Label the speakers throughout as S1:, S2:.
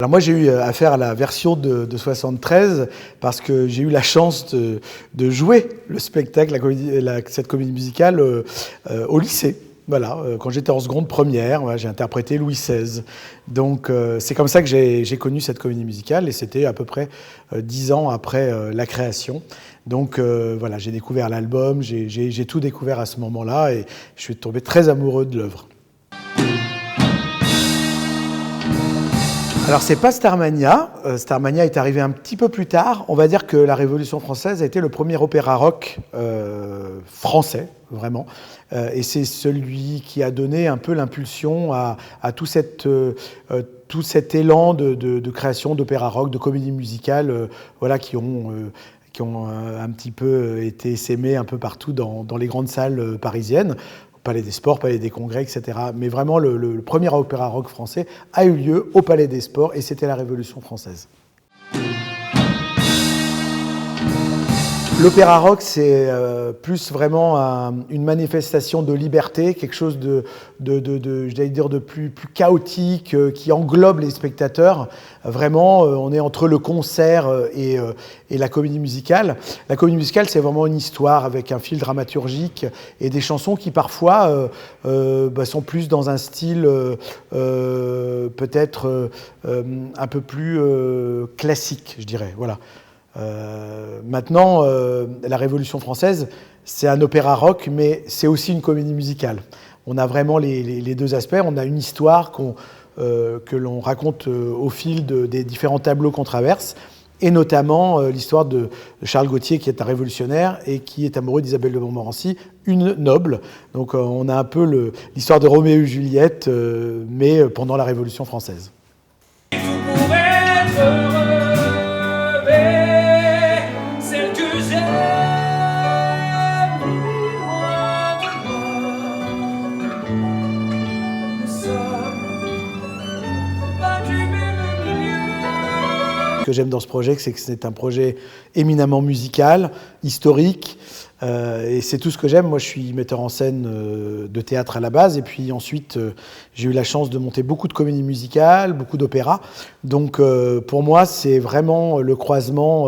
S1: Alors moi j'ai eu affaire à la version de 73 parce que j'ai eu la chance de jouer le spectacle, cette comédie musicale au lycée. Voilà, quand j'étais en seconde première, ouais, j'ai interprété Louis XVI. Donc c'est comme ça que j'ai connu cette comédie musicale et c'était à peu près 10 ans après la création. Donc voilà, j'ai découvert l'album, j'ai tout découvert à ce moment-là et je suis tombé très amoureux de l'œuvre. Alors c'est pas Starmania, Starmania est arrivé un petit peu plus tard. On va dire que la Révolution française a été le premier opéra rock français, vraiment. Et c'est celui qui a donné un peu l'impulsion à tout cet élan de création d'opéra rock, de comédie musicale, voilà, qui ont un petit peu été essaimés un peu partout dans les grandes salles parisiennes. Palais des Sports, Palais des Congrès, etc. Mais vraiment, le premier opéra rock français a eu lieu au Palais des Sports et c'était la Révolution française. L'opéra rock, c'est plus vraiment une manifestation de liberté, quelque chose j'allais dire, de plus chaotique, qui englobe les spectateurs. Vraiment, on est entre le concert et la comédie musicale. La comédie musicale, c'est vraiment une histoire avec un fil dramaturgique et des chansons qui parfois sont plus dans un style peut-être un peu plus classique, je dirais. Voilà. Maintenant, la Révolution française, c'est un opéra rock, mais c'est aussi une comédie musicale. On a vraiment les deux aspects. On a une histoire que l'on raconte au fil des différents tableaux qu'on traverse, et notamment l'histoire de Charles Gauthier, qui est un révolutionnaire et qui est amoureux d'Isabelle de Montmorency, une noble. Donc on a un peu l'histoire de Roméo et Juliette, mais pendant la Révolution française. Ce que j'aime dans ce projet, c'est que c'est un projet éminemment musical, historique, et c'est tout ce que j'aime. Moi, je suis metteur en scène de théâtre à la base, et puis ensuite, j'ai eu la chance de monter beaucoup de comédies musicales, beaucoup d'opéras. Donc, pour moi, c'est vraiment le croisement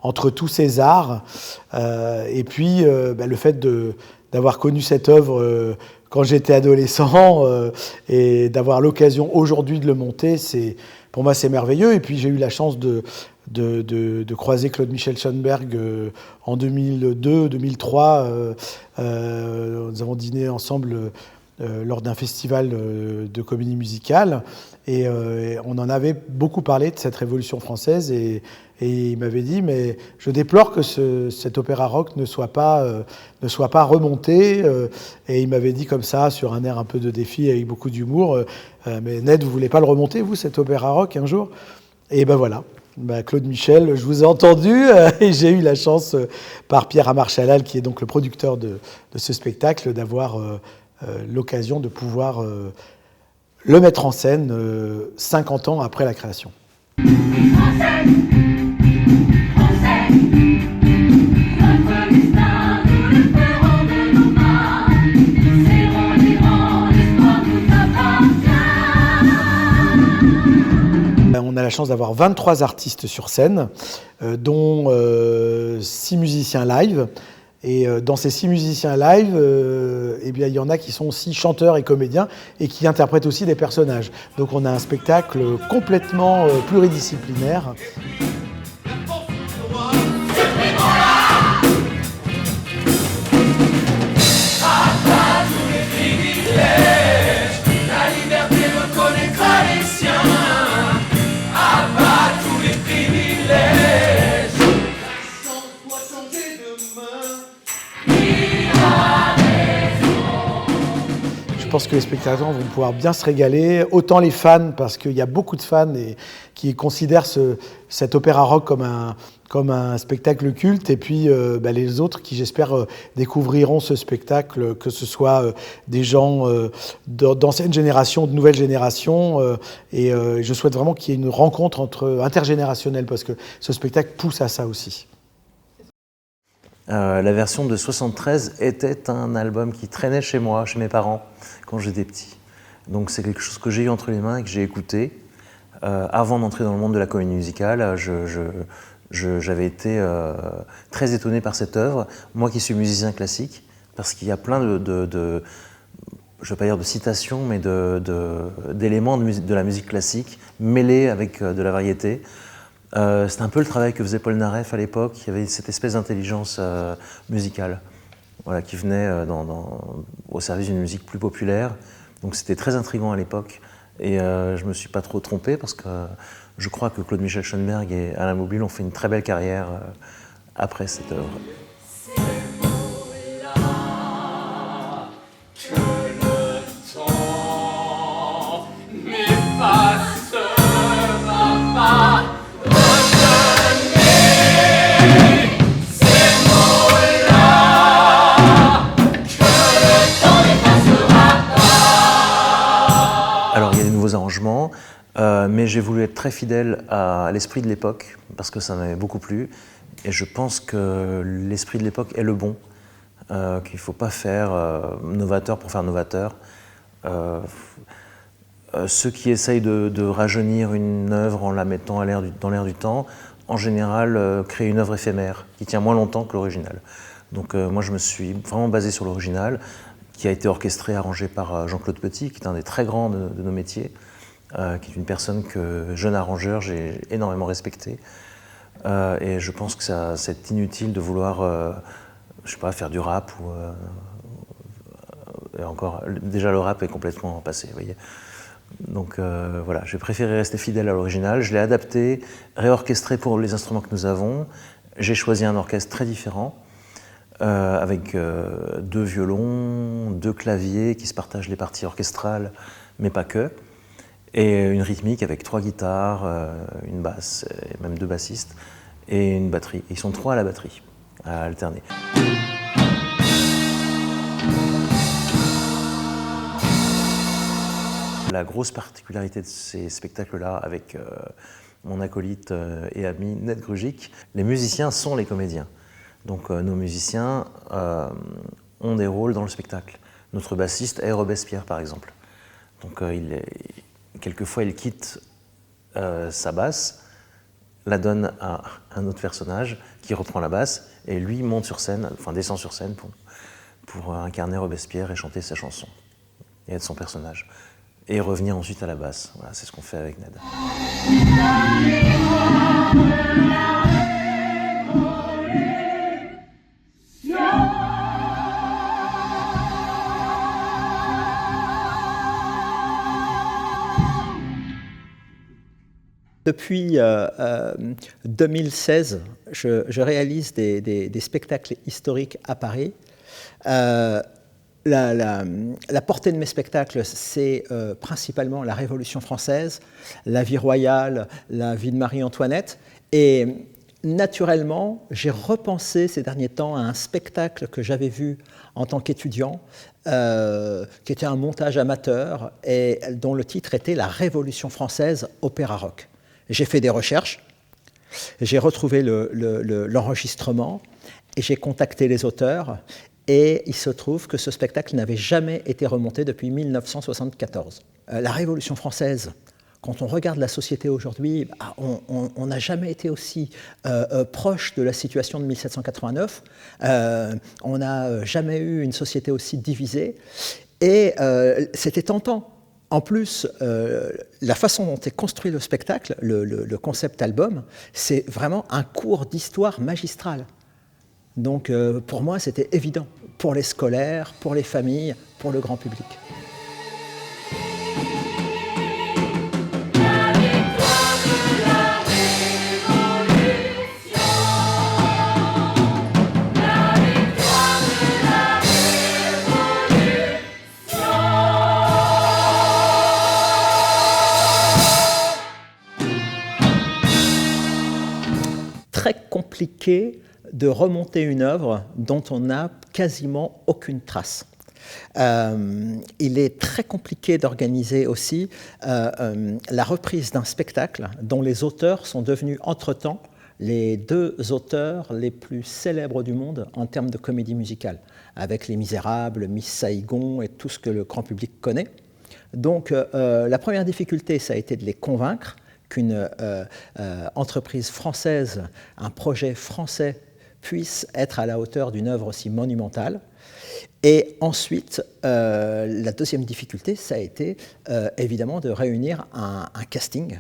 S1: entre tous ces arts, et puis le fait d'avoir connu cette œuvre quand j'étais adolescent et d'avoir l'occasion aujourd'hui de le monter, pour moi, c'est merveilleux. Et puis, j'ai eu la chance de croiser Claude-Michel Schoenberg en 2002-2003. Nous avons dîné ensemble lors d'un festival de comédie musicale. Et on en avait beaucoup parlé de cette Révolution française. Et il m'avait dit, mais je déplore que cet opéra rock ne soit pas remonté. Et il m'avait dit comme ça, sur un air un peu de défi, avec beaucoup d'humour, mais Ned, vous voulez pas le remonter, vous, cet opéra rock, un jour? Et ben voilà. Claude Michel, je vous ai entendu et j'ai eu la chance, par Pierre Amar-Challal, qui est donc le producteur de ce spectacle, d'avoir l'occasion de pouvoir le mettre en scène 50 ans après la création. On a la chance d'avoir 23 artistes sur scène, dont 6 musiciens live. Et dans ces 6 musiciens live, il y en a qui sont aussi chanteurs et comédiens et qui interprètent aussi des personnages. Donc on a un spectacle complètement pluridisciplinaire. Je pense que les spectateurs vont pouvoir bien se régaler, autant les fans, parce qu'il y a beaucoup de fans qui considèrent cet opéra rock comme un spectacle culte, et puis les autres qui, j'espère, découvriront ce spectacle, que ce soit des gens d'anciennes générations, de nouvelles générations, et je souhaite vraiment qu'il y ait une rencontre intergénérationnelle, parce que ce spectacle pousse à ça aussi.
S2: La version de 73 était un album qui traînait chez moi, chez mes parents, quand j'étais petit. Donc c'est quelque chose que j'ai eu entre les mains et que j'ai écouté. avant d'entrer dans le monde de la comédie musicale, j'avais été très étonné par cette œuvre, moi qui suis musicien classique, parce qu'il y a plein je ne veux pas dire de citations, mais d'éléments de la musique classique mêlés avec de la variété. C'était un peu le travail que faisait Paul Naref à l'époque. Il y avait cette espèce d'intelligence musicale, voilà, qui venait au service d'une musique plus populaire. Donc c'était très intriguant à l'époque. Et je ne me suis pas trop trompé parce que je crois que Claude Michel Schoenberg et Alain Moublil ont fait une très belle carrière après cette œuvre. Alors il y a des nouveaux arrangements, mais j'ai voulu être très fidèle à l'esprit de l'époque parce que ça m'avait beaucoup plu et je pense que l'esprit de l'époque est le bon, qu'il ne faut pas faire novateur pour faire novateur. Ceux qui essayent de rajeunir une œuvre en la mettant dans l'air du temps, en général créent une œuvre éphémère qui tient moins longtemps que l'original. Donc moi je me suis vraiment basé sur l'original, qui a été orchestré, arrangé par Jean-Claude Petit, qui est un des très grands de nos métiers, qui est une personne que, jeune arrangeur, j'ai énormément respecté. Et je pense que c'est inutile de vouloir, je sais pas, faire du rap et encore, déjà le rap est complètement passé, vous voyez. Donc voilà, j'ai préféré rester fidèle à l'original. Je l'ai adapté, réorchestré pour les instruments que nous avons. J'ai choisi un orchestre très différent. Avec 2 violons, 2 claviers qui se partagent les parties orchestrales, mais pas que, et une rythmique avec 3 guitares, une basse, et même 2 bassistes, et une batterie. Ils sont 3 à la batterie, à alterner. La grosse particularité de ces spectacles-là, avec mon acolyte et ami Ned Grugic, les musiciens sont les comédiens. Donc nos musiciens ont des rôles dans le spectacle. Notre bassiste est Robespierre, par exemple. Donc quelquefois, il quitte sa basse, la donne à un autre personnage qui reprend la basse, et lui monte sur scène, enfin descend sur scène pour incarner Robespierre et chanter sa chanson, et être son personnage. Et revenir ensuite à la basse. Voilà, c'est ce qu'on fait avec Ned.
S3: Depuis 2016, je réalise des spectacles historiques à Paris. La portée de mes spectacles, c'est principalement la Révolution française, la vie royale, la vie de Marie-Antoinette. Et naturellement, j'ai repensé ces derniers temps à un spectacle que j'avais vu en tant qu'étudiant, qui était un montage amateur et dont le titre était « La Révolution française, opéra rock ». J'ai fait des recherches, j'ai retrouvé l'enregistrement et j'ai contacté les auteurs. Et il se trouve que ce spectacle n'avait jamais été remonté depuis 1974. La Révolution française, quand on regarde la société aujourd'hui, on n'a jamais été aussi proche de la situation de 1789. On n'a jamais eu une société aussi divisée. Et c'était tentant. En plus, la façon dont est construit le spectacle, le concept album, c'est vraiment un cours d'histoire magistrale. Donc pour moi, c'était évident, pour les scolaires, pour les familles, pour le grand public. Très compliqué de remonter une œuvre dont on n'a quasiment aucune trace. Il est très compliqué d'organiser aussi la reprise d'un spectacle dont les auteurs sont devenus entre-temps les 2 auteurs les plus célèbres du monde en termes de comédie musicale, avec Les Misérables, Miss Saigon et tout ce que le grand public connaît. Donc la première difficulté, ça a été de les convaincre, qu'une entreprise française, un projet français puisse être à la hauteur d'une œuvre aussi monumentale. Et ensuite, la deuxième difficulté, ça a été évidemment de réunir un casting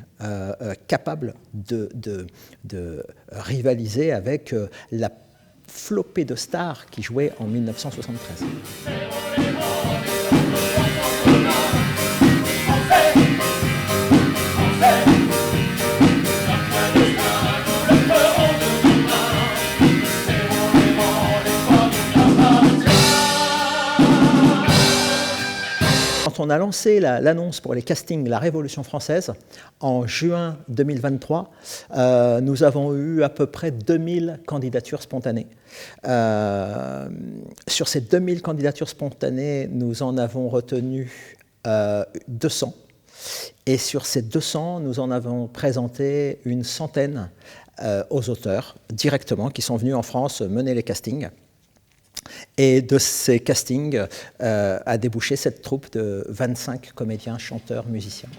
S3: capable de rivaliser avec la flopée de stars qui jouaient en 1973. Quand on a lancé l'annonce pour les castings La Révolution française, en juin 2023, nous avons eu à peu près 2000 candidatures spontanées. Sur ces 2000 candidatures spontanées, nous en avons retenu 200. Et sur ces 200, nous en avons présenté une centaine aux auteurs directement, qui sont venus en France mener les castings. Et de ces castings a débouché cette troupe de 25 comédiens, chanteurs, musiciens.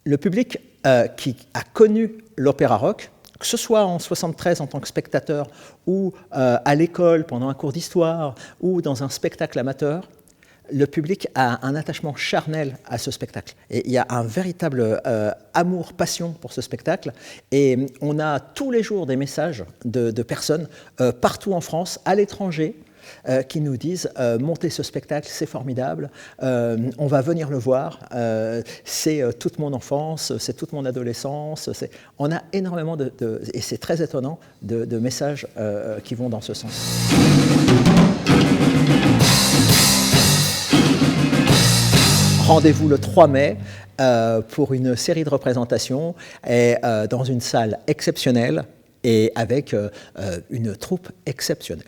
S3: Le public qui a connu l'opéra rock, que ce soit en 1973 en tant que spectateur ou à l'école pendant un cours d'histoire ou dans un spectacle amateur, le public a un attachement charnel à ce spectacle. Et il y a un véritable amour, passion pour ce spectacle. Et on a tous les jours des messages de personnes partout en France, à l'étranger, qui nous disent montez ce spectacle, c'est formidable, on va venir le voir, c'est toute mon enfance, c'est toute mon adolescence. On a énormément et c'est très étonnant, de messages qui vont dans ce sens. Rendez-vous le 3 mai pour une série de représentations et dans une salle exceptionnelle et avec une troupe exceptionnelle.